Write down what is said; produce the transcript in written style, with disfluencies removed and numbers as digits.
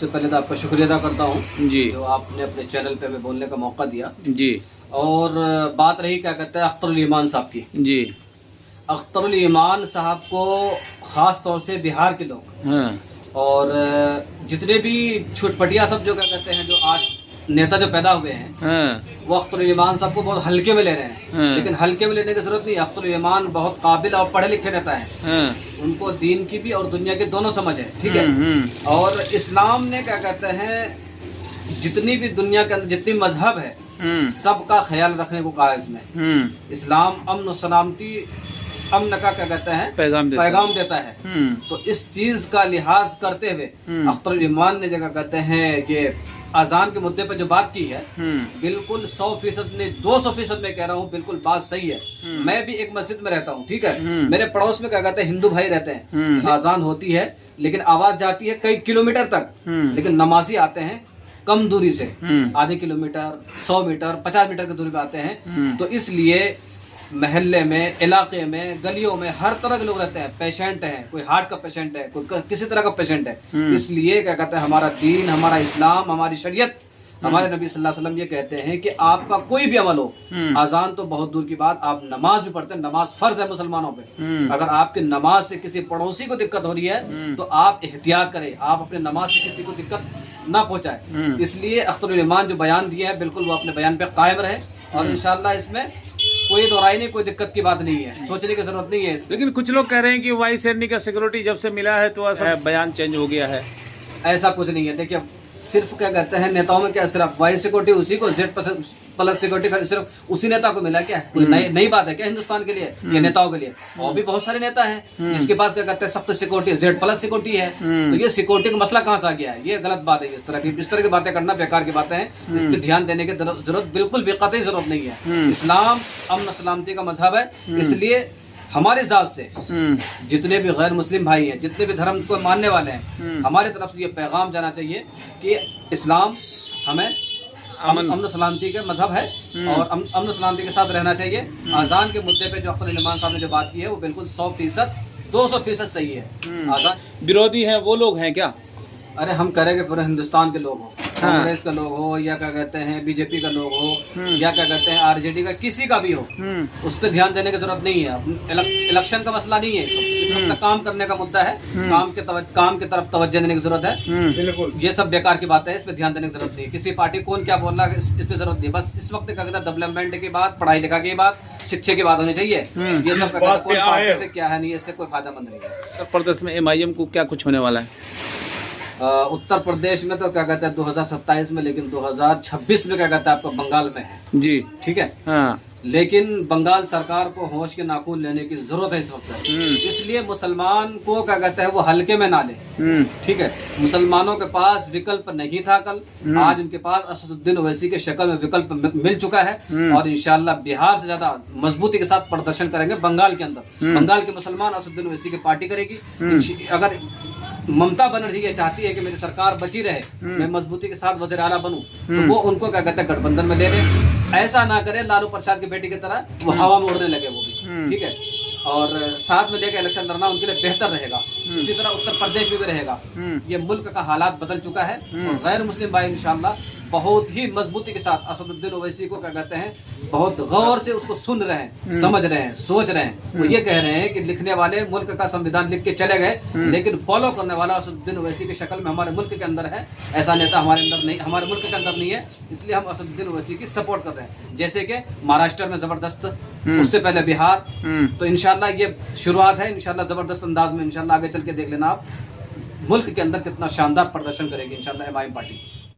सबसे पहले तो आपका शुक्रिया अदा करता हूँ जी, जो आपने अपने चैनल पे हमें बोलने का मौका दिया। जी, और बात रही क्या कहते हैं अख्तरुल ईमान साहब की। जी, अख्तरुल ईमान साहब को ख़ास तौर से बिहार के लोग हाँ, और जितने भी छुटपटिया सब जो क्या कहते हैं, जो आज नेता जो पैदा हुए हैं, हाँ, वो अख्तरुल ईमान साहब को बहुत हल्के में ले रहे हैं। हाँ। लेकिन हल्के में लेने की जरूरत नहीं। अख्तरुल ईमान बहुत काबिल और पढ़े लिखे नेता हैं। हाँ, उनको दीन की भी और दुनिया की दोनों समझ है, ठीक है। और इस्लाम ने क्या कहते हैं, जितनी भी दुनिया के अंदर जितनी मजहब है सबका ख्याल रखने को कहा है इसमें। इस्लाम अमन और सलामती, अमन का क्या कहते हैं, पैगाम देता है। तो इस चीज का लिहाज करते हुए अख्तरुल ईमान ने जगह कहते हैं कि अजान के मुद्दे पर जो बात की है, बिल्कुल 100% नहीं 200% में कह रहा हूँ, बिल्कुल बात सही है। मैं भी एक मस्जिद में रहता हूँ, ठीक है। मेरे पड़ोस में क्या कहते हैं हिंदू भाई रहते हैं। अजान होती है लेकिन आवाज जाती है कई किलोमीटर तक, लेकिन नमाजी आते हैं कम दूरी से, आधे किलोमीटर, 100 मीटर, 50 मीटर की दूरी पे आते हैं। तो इसलिए महल्ले में, इलाके में, गलियों में हर तरह के लोग रहते हैं। पेशेंट हैं, कोई हार्ट का पेशेंट है, कोई किसी तरह का पेशेंट है। इसलिए क्या कहते हैं, हमारा दीन, हमारा इस्लाम, हमारी शरीयत, हमारे नबी सल्लल्लाहु अलैहि वसल्लम ये कहते हैं कि आपका कोई भी अमल हो, अजान तो बहुत दूर की बात, आप नमाज भी पढ़ते हैं, नमाज फर्ज है मुसलमानों पे। अगर आपकी नमाज से किसी पड़ोसी को दिक्कत हो रही है तो आप एहतियात करें, आप अपने नमाज से किसी को दिक्कत ना पहुंचाए। इसलिए अख्तरुल ईमान जो बयान दिए हैं, बिल्कुल वो अपने बयान पे कायम रहे और इंशाल्लाह इसमें कोई दोहराई नहीं, कोई दिक्कत की बात नहीं है, सोचने की जरूरत नहीं है इसमें। लेकिन कुछ लोग कह रहे हैं कि वाई शेरनी का सिक्योरिटी जब से मिला है तो ऐसा बयान चेंज हो गया है। ऐसा कुछ नहीं है। देखिए, सिर्फ क्या कहते हैं नेताओं में क्या सिर्फ वाई सिक्योरिटी उसी को, जेड प्लस सिक्योरिटी सिर्फ उसी नेता को मिला क्या? कोई नई बात है क्या हिंदुस्तान के लिए या नेताओं के लिए? और भी बहुत सारे नेता हैं जिसके पास क्या कहते हैं सख्त सिक्योरिटी, जेड प्लस सिक्योरिटी है। तो ये सिक्योरिटी का मसला कहाँ से आ गया है? ये गलत बात है। इस तरह की बातें करना बेकार की बातें हैं। इस पर ध्यान देने की जरूरत बिल्कुल भी कतई जरूरत नहीं है। इस्लाम अमन सलामती का मजहब है। इसलिए हमारे जात से जितने भी गैर मुस्लिम भाई हैं, जितने भी धर्म को मानने वाले हैं, हमारे तरफ से ये पैगाम जाना चाहिए कि इस्लाम हमें अमन सलामती का मजहब है और अमन सलामती के साथ रहना चाहिए। अजान के मुद्दे पे जो अख्तरुल ईमान साहब ने जो बात की है वो बिल्कुल 100%, 200% सही है। अजान विरोधी हैं वो लोग हैं क्या? अरे हम करेंगे पूरे हिंदुस्तान के लोग हो, कांग्रेस का लोग हो या क्या कहते हैं बीजेपी का लोग हो या क्या कहते हैं आरजेडी का, किसी का भी हो, उस पर ध्यान देने की जरूरत नहीं है। इलेक्शन का मसला नहीं है, इस वक्त काम करने का मुद्दा है। काम की तरफ तवज्जो देने की जरूरत है। बिल्कुल, ये सब बेकार की बात है, इस पर ध्यान देने की जरूरत नहीं है। किसी पार्टी कौन क्या बोल रहा है इस पर जरूरत नहीं है। बस इस वक्त क्या कहते हैं डेवलपमेंट की बात, पढ़ाई लिखाई की बात, शिक्षा की बात होनी चाहिए। ये सब कौन पार्टी से क्या है नहीं, इससे कोई फायदेमंद नहीं है। उत्तर प्रदेश में MIM को क्या कुछ होने वाला है? उत्तर प्रदेश में तो क्या कहते हैं 2027 में, लेकिन 2026 में क्या कहते हैं आपका बंगाल में है जी, ठीक है। हाँ। लेकिन बंगाल सरकार को होश के नाखून लेने की जरूरत है इस वक्त। इसलिए मुसलमान को क्या कहते हैं वो हल्के में ना ले, ठीक है। मुसलमानों के पास विकल्प नहीं था कल, आज उनके पास असदुद्दीन ओवैसी के शक्ल में विकल्प मिल चुका है। और इंशाल्लाह बिहार से ज्यादा मजबूती के साथ प्रदर्शन करेंगे बंगाल के अंदर। बंगाल के मुसलमान असदुद्दीन ओवैसी की पार्टी करेगी। अगर ममता बनर्जी ये चाहती है कि मेरी सरकार बची रहे, मैं मजबूती के साथ वज़ीर आला बनूं, तो वो उनको क्या कहते हैं गठबंधन में ले ले। ऐसा ना करे लालू प्रसाद की बेटी की तरह वो हवा में उड़ने लगे वो भी, ठीक है। और साथ में लेकर इलेक्शन लड़ना उनके लिए बेहतर रहेगा। इसी तरह उत्तर प्रदेश में भी रहेगा। ये मुल्क का हालात बदल चुका है और गैर मुस्लिम भाई इंशाल्लाह बहुत ही मजबूती के साथ असदुद्दीन ओवैसी को क्या कहते हैं बहुत गौर से उसको सुन रहे हैं, समझ रहे हैं, सोच रहे हैं। वो ये कह रहे हैं कि लिखने वाले मुल्क का संविधान लिख के चले गए, लेकिन फॉलो करने वाला असदुद्दीन ओवैसी की शक्ल में हमारे मुल्क के अंदर है। ऐसा नेता हमारे अंदर नहीं, हमारे मुल्क के अंदर नहीं है। इसलिए हम असदुद्दीन ओवैसी की सपोर्ट कर रहे हैं। जैसे कि महाराष्ट्र में जबरदस्त, उससे पहले बिहार। तो इंशाल्लाह ये शुरुआत है। इंशाल्लाह जबरदस्त अंदाज में इंशाल्लाह आगे चल के देख लेना आप, मुल्क के अंदर कितना शानदार प्रदर्शन करेगी इंशाल्लाह MIM पार्टी।